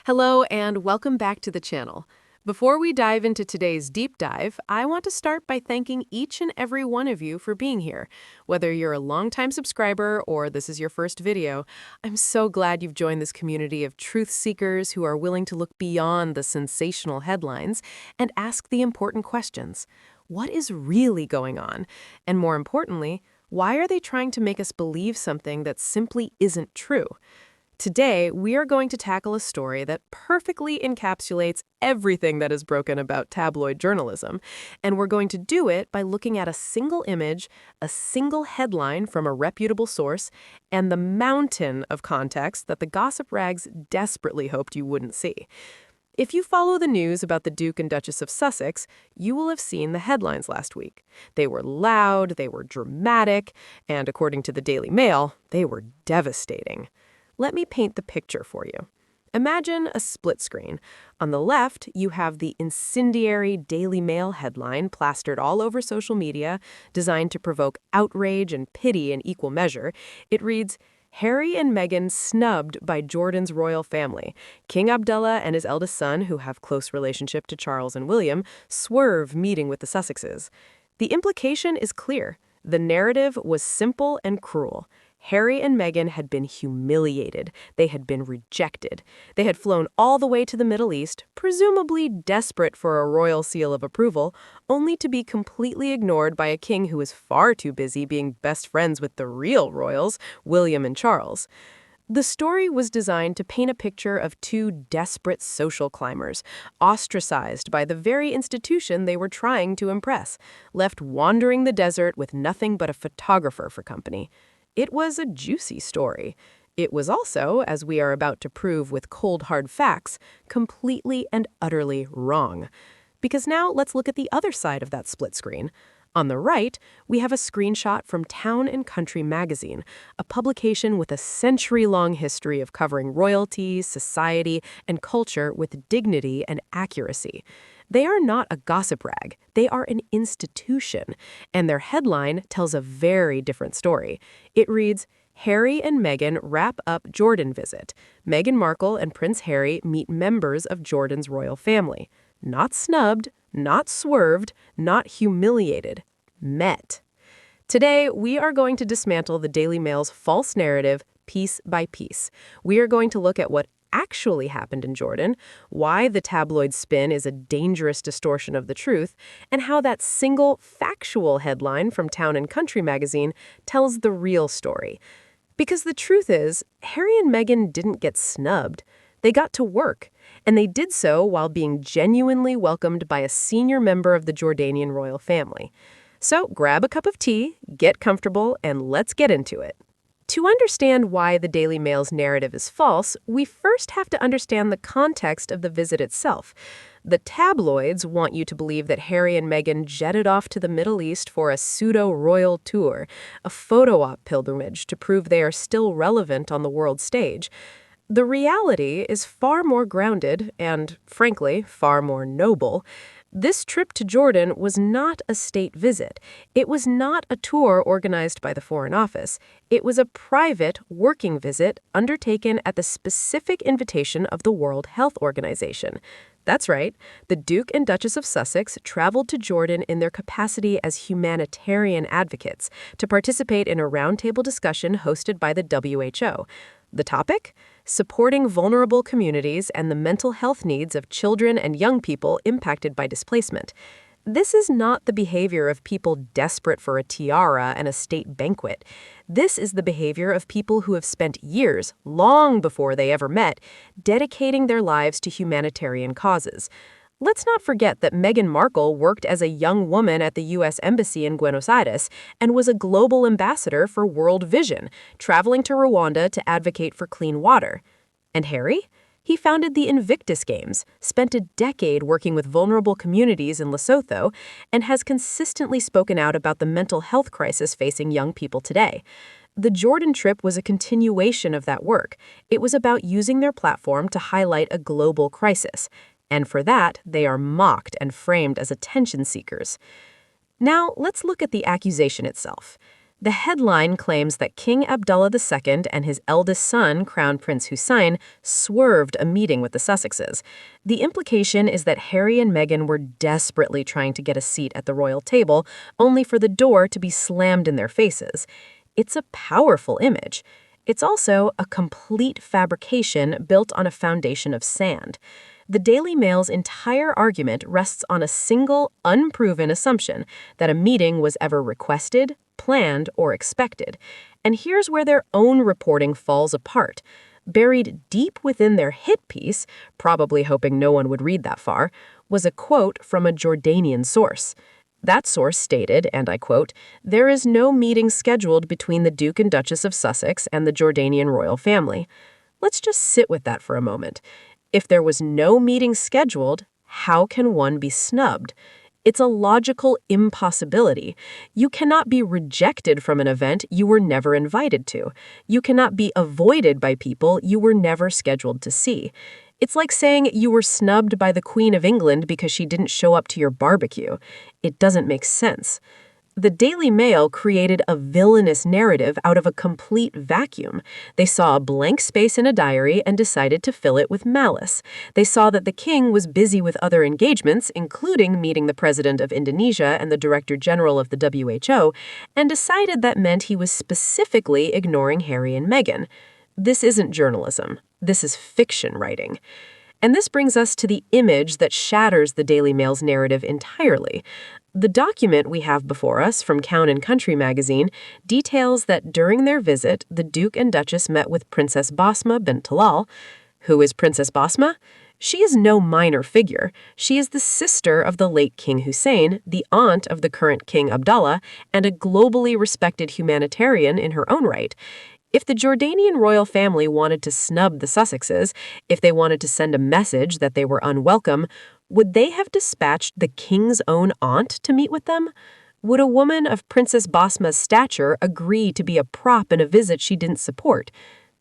Hello and welcome back to the channel. Before we dive into today's deep dive, I want to start by thanking each and every one of you for being here. Whether you're a longtime subscriber or this is your first video, I'm so glad you've joined this community of truth seekers who are willing to look beyond the sensational headlines and ask the important questions. What is really going on? And more importantly, why are they trying to make us believe something that simply isn't true? Today, we are going to tackle a story that perfectly encapsulates everything that is broken about tabloid journalism, and we're going to do it by looking at a single image, a single headline from a reputable source, and the mountain of context that the gossip rags desperately hoped you wouldn't see. If you follow the news about the Duke and Duchess of Sussex, you will have seen the headlines last week. They were loud, they were dramatic, and according to the Daily Mail, they were devastating. Let me paint the picture for you. Imagine a split screen. On the left, you have the incendiary Daily Mail headline plastered all over social media, designed to provoke outrage and pity in equal measure. It reads, "Harry and Meghan snubbed by Jordan's royal family. King Abdullah and his eldest son, who have close relationship to Charles and William, swerve meeting with the Sussexes." The implication is clear. The narrative was simple and cruel. Harry and Meghan had been humiliated. They had been rejected. They had flown all the way to the Middle East, presumably desperate for a royal seal of approval, only to be completely ignored by a king who was far too busy being best friends with the real royals, William and Charles. The story was designed to paint a picture of two desperate social climbers, ostracized by the very institution they were trying to impress, left wandering the desert with nothing but a photographer for company. It was a juicy story. It was also, as we are about to prove with cold hard facts, completely and utterly wrong. Because now let's look at the other side of that split screen. On the right, we have a screenshot from Town and Country magazine, a publication with a century-long history of covering royalty, society, and culture with dignity and accuracy. They are not a gossip rag. They are an institution, and their headline tells a very different story. It reads, "Harry and Meghan wrap up Jordan visit. Meghan Markle and Prince Harry meet members of Jordan's royal family. Not snubbed, not swerved, not humiliated. Met." Today, we are going to dismantle the Daily Mail's false narrative piece by piece. We are going to look at what actually happened in Jordan, why the tabloid spin is a dangerous distortion of the truth, and how that single factual headline from Town and Country magazine tells the real story. Because the truth is, Harry and Meghan didn't get snubbed. They got to work, and they did so while being genuinely welcomed by a senior member of the Jordanian Royal Family. So grab a cup of tea, get comfortable, and let's get into it. To understand why the Daily Mail's narrative is false, we first have to understand the context of the visit itself. The tabloids want you to believe that Harry and Meghan jetted off to the Middle East for a pseudo-royal tour, a photo-op pilgrimage to prove they are still relevant on the world stage. The reality is far more grounded and, frankly, far more noble. This trip to Jordan was not a state visit. It was not a tour organized by the Foreign Office. It was a private, working visit undertaken at the specific invitation of the World Health Organization. That's right, the Duke and Duchess of Sussex traveled to Jordan in their capacity as humanitarian advocates to participate in a roundtable discussion hosted by the WHO. The topic? Supporting vulnerable communities and the mental health needs of children and young people impacted by displacement. This is not the behavior of people desperate for a tiara and a state banquet. This is the behavior of people who have spent years, long before they ever met, dedicating their lives to humanitarian causes. Let's not forget that Meghan Markle worked as a young woman at the U.S. Embassy in Buenos Aires and was a global ambassador for World Vision, traveling to Rwanda to advocate for clean water. And Harry? He founded the Invictus Games, spent a decade working with vulnerable communities in Lesotho, and has consistently spoken out about the mental health crisis facing young people today. The Jordan trip was a continuation of that work. It was about using their platform to highlight a global crisis. And for that, they are mocked and framed as attention seekers. Now, let's look at the accusation itself. The headline claims that King Abdullah II and his eldest son, Crown Prince Hussein, swerved a meeting with the Sussexes. The implication is that Harry and Meghan were desperately trying to get a seat at the royal table, only for the door to be slammed in their faces. It's a powerful image. It's also a complete fabrication built on a foundation of sand. The Daily Mail's entire argument rests on a single, unproven assumption that a meeting was ever requested, planned, or expected. And here's where their own reporting falls apart. Buried deep within their hit piece, probably hoping no one would read that far, was a quote from a Jordanian source. That source stated, and I quote, "There is no meeting scheduled between the Duke and Duchess of Sussex and the Jordanian Royal Family." Let's just sit with that for a moment. If there was no meeting scheduled, how can one be snubbed? It's a logical impossibility. You cannot be rejected from an event you were never invited to. You cannot be avoided by people you were never scheduled to see. It's like saying you were snubbed by the Queen of England because she didn't show up to your barbecue. It doesn't make sense. The Daily Mail created a villainous narrative out of a complete vacuum. They saw a blank space in a diary and decided to fill it with malice. They saw that the king was busy with other engagements, including meeting the president of Indonesia and the director general of the WHO, and decided that meant he was specifically ignoring Harry and Meghan. This isn't journalism. This is fiction writing. And this brings us to the image that shatters the Daily Mail's narrative entirely. The document we have before us from Town & Country magazine details that during their visit, the Duke and Duchess met with Princess Basma bint Talal. Who is Princess Basma? She is no minor figure. She is the sister of the late King Hussein, the aunt of the current King Abdullah, and a globally respected humanitarian in her own right. If the Jordanian royal family wanted to snub the Sussexes, if they wanted to send a message that they were unwelcome, would they have dispatched the king's own aunt to meet with them? Would a woman of Princess Basma's stature agree to be a prop in a visit she didn't support?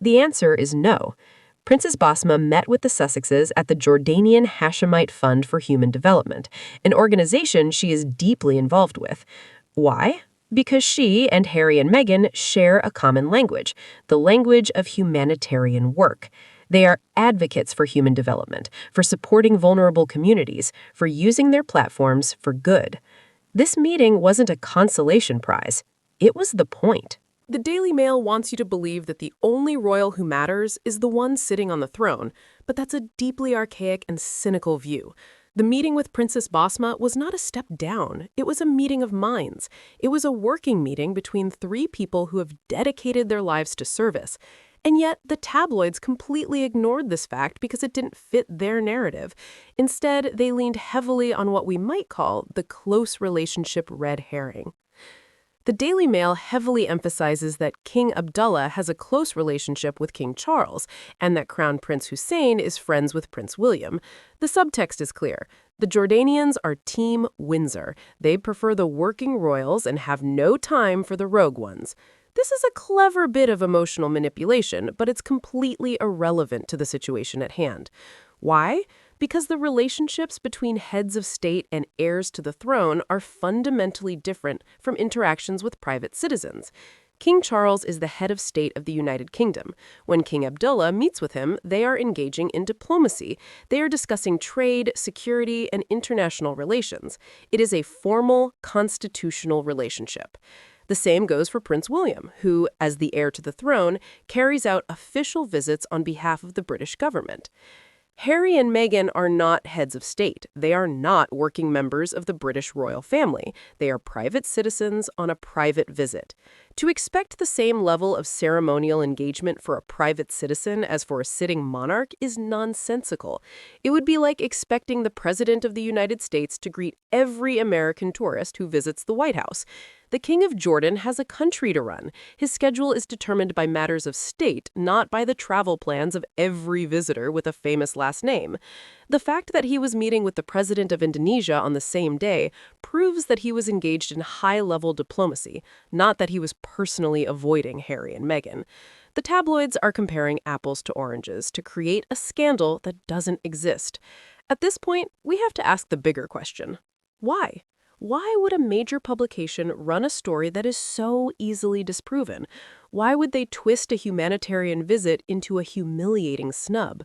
The answer is no. Princess Basma met with the Sussexes at the Jordanian Hashemite Fund for Human Development, an organization she is deeply involved with. Why? Because she and Harry and Meghan share a common language, the language of humanitarian work. They are advocates for human development, for supporting vulnerable communities, for using their platforms for good. This meeting wasn't a consolation prize. It was the point. The Daily Mail wants you to believe that the only royal who matters is the one sitting on the throne, but that's a deeply archaic and cynical view. The meeting with Princess Basma was not a step down. It was a meeting of minds. It was a working meeting between three people who have dedicated their lives to service. And yet, the tabloids completely ignored this fact because it didn't fit their narrative. Instead, they leaned heavily on what we might call the close relationship red herring. The Daily Mail heavily emphasizes that King Abdullah has a close relationship with King Charles, and that Crown Prince Hussein is friends with Prince William. The subtext is clear. The Jordanians are Team Windsor. They prefer the working royals and have no time for the rogue ones. This is a clever bit of emotional manipulation, but it's completely irrelevant to the situation at hand. Why? Because the relationships between heads of state and heirs to the throne are fundamentally different from interactions with private citizens. King Charles is the head of state of the United Kingdom. When King Abdullah meets with him, they are engaging in diplomacy. They are discussing trade, security, and international relations. It is a formal, constitutional relationship. The same goes for Prince William, who, as the heir to the throne, carries out official visits on behalf of the British government. Harry and Meghan are not heads of state. They are not working members of the British royal family. They are private citizens on a private visit. To expect the same level of ceremonial engagement for a private citizen as for a sitting monarch is nonsensical. It would be like expecting the President of the United States to greet every American tourist who visits the White House. The King of Jordan has a country to run. His schedule is determined by matters of state, not by the travel plans of every visitor with a famous last name. The fact that he was meeting with the president of Indonesia on the same day proves that he was engaged in high-level diplomacy, not that he was personally avoiding Harry and Meghan. The tabloids are comparing apples to oranges to create a scandal that doesn't exist. At this point, we have to ask the bigger question. Why? Why would a major publication run a story that is so easily disproven? Why would they twist a humanitarian visit into a humiliating snub?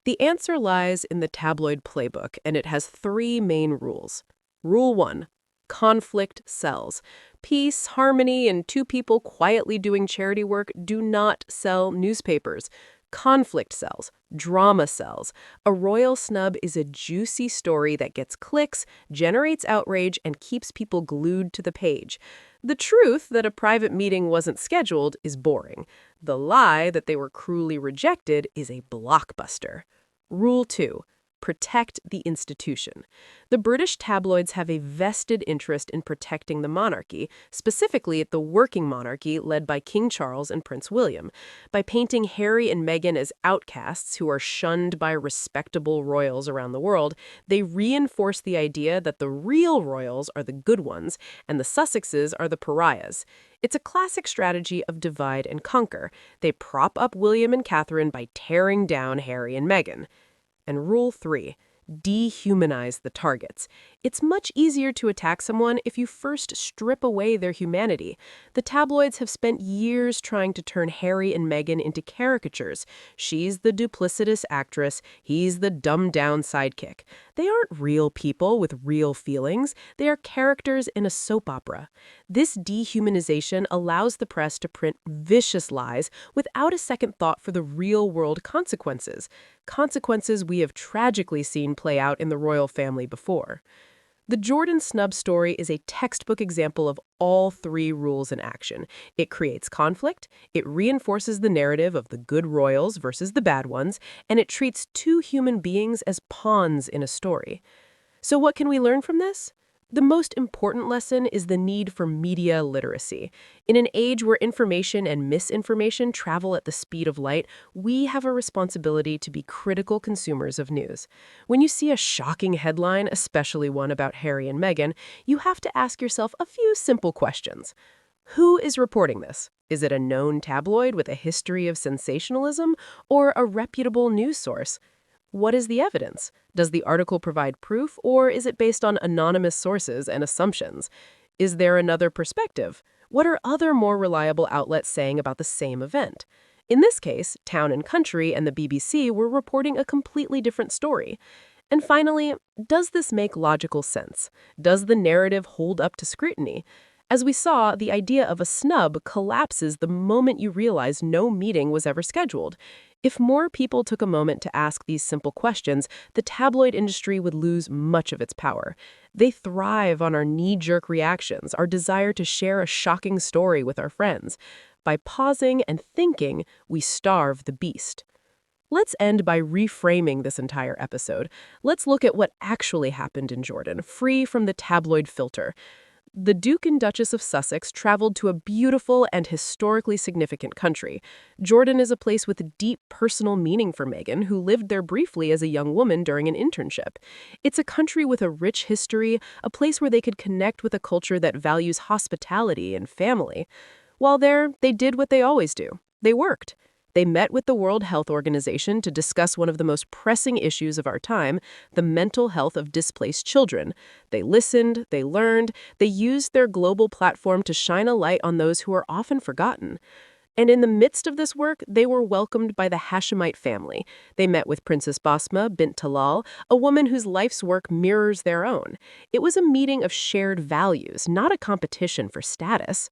The answer lies in the tabloid playbook, and it has three main rules. Rule 1. Conflict sells. Peace, harmony, and two people quietly doing charity work do not sell newspapers. Conflict sells. Drama sells. A royal snub is a juicy story that gets clicks, generates outrage, and keeps people glued to the page. The truth that a private meeting wasn't scheduled is boring. The lie that they were cruelly rejected is a blockbuster. Rule 2. Protect the institution. The British tabloids have a vested interest in protecting the monarchy, specifically the working monarchy led by King Charles and Prince William. By painting Harry and Meghan as outcasts who are shunned by respectable royals around the world, they reinforce the idea that the real royals are the good ones and the Sussexes are the pariahs. It's a classic strategy of divide and conquer. They prop up William and Catherine by tearing down Harry and Meghan. And Rule 3. Dehumanize the targets. It's much easier to attack someone if you first strip away their humanity. The tabloids have spent years trying to turn Harry and Meghan into caricatures. She's the duplicitous actress, he's the dumbed-down sidekick. They aren't real people with real feelings. They are characters in a soap opera. This dehumanization allows the press to print vicious lies without a second thought for the real-world consequences. Consequences we have tragically seen play out in the royal family before. The Jordan snub story is a textbook example of all three rules in action. It creates conflict, it reinforces the narrative of the good royals versus the bad ones, and it treats two human beings as pawns in a story. So what can we learn from this? The most important lesson is the need for media literacy. In an age where information and misinformation travel at the speed of light, we have a responsibility to be critical consumers of news. When you see a shocking headline, especially one about Harry and Meghan, you have to ask yourself a few simple questions. Who is reporting this? Is it a known tabloid with a history of sensationalism or a reputable news source? What is the evidence? Does the article provide proof, or is it based on anonymous sources and assumptions? Is there another perspective? What are other more reliable outlets saying about the same event? In this case, Town and Country and the BBC were reporting a completely different story. And finally, does this make logical sense? Does the narrative hold up to scrutiny? As we saw, the idea of a snub collapses the moment you realize no meeting was ever scheduled. If more people took a moment to ask these simple questions, the tabloid industry would lose much of its power. They thrive on our knee-jerk reactions, our desire to share a shocking story with our friends. By pausing and thinking, we starve the beast. Let's end by reframing this entire episode. Let's look at what actually happened in Jordan, free from the tabloid filter. The Duke and Duchess of Sussex traveled to a beautiful and historically significant country. Jordan is a place with deep personal meaning for Meghan, who lived there briefly as a young woman during an internship. It's a country with a rich history, a place where they could connect with a culture that values hospitality and family. While there, they did what they always do. They worked. They met with the World Health Organization to discuss one of the most pressing issues of our time, the mental health of displaced children. They listened, they learned, they used their global platform to shine a light on those who are often forgotten. And in the midst of this work, they were welcomed by the Hashemite family. They met with Princess Basma, bint Talal, a woman whose life's work mirrors their own. It was a meeting of shared values, not a competition for status.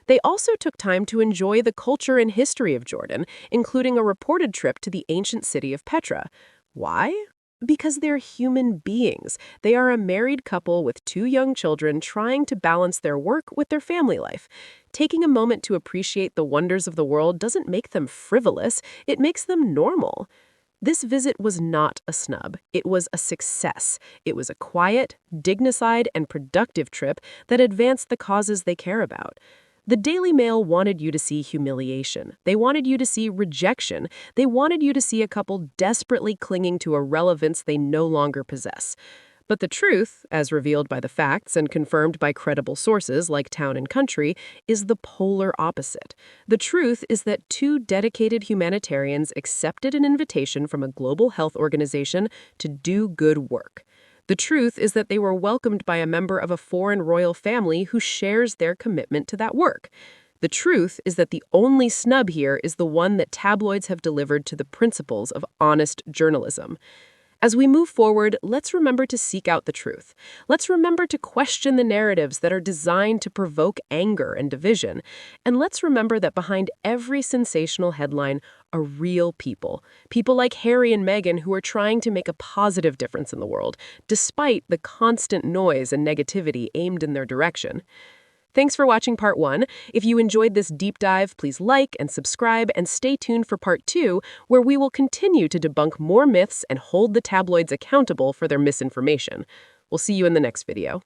They also took time to enjoy the culture and history of Jordan, including a reported trip to the ancient city of Petra. Why? Because they're human beings. They are a married couple with two young children trying to balance their work with their family life. Taking a moment to appreciate the wonders of the world doesn't make them frivolous, it makes them normal. This visit was not a snub. It was a success. It was a quiet, dignified, and productive trip that advanced the causes they care about. The Daily Mail wanted you to see humiliation. They wanted you to see rejection. They wanted you to see a couple desperately clinging to a relevance they no longer possess. But the truth, as revealed by the facts and confirmed by credible sources like Town and Country, is the polar opposite. The truth is that two dedicated humanitarians accepted an invitation from a global health organization to do good work. The truth is that they were welcomed by a member of a foreign royal family who shares their commitment to that work. The truth is that the only snub here is the one that tabloids have delivered to the principles of honest journalism. As we move forward, let's remember to seek out the truth. Let's remember to question the narratives that are designed to provoke anger and division. And let's remember that behind every sensational headline are real people. People like Harry and Meghan who are trying to make a positive difference in the world, despite the constant noise and negativity aimed in their direction. Thanks for watching part 1. If you enjoyed this deep dive, please like and subscribe and stay tuned for part 2, where we will continue to debunk more myths and hold the tabloids accountable for their misinformation. We'll see you in the next video.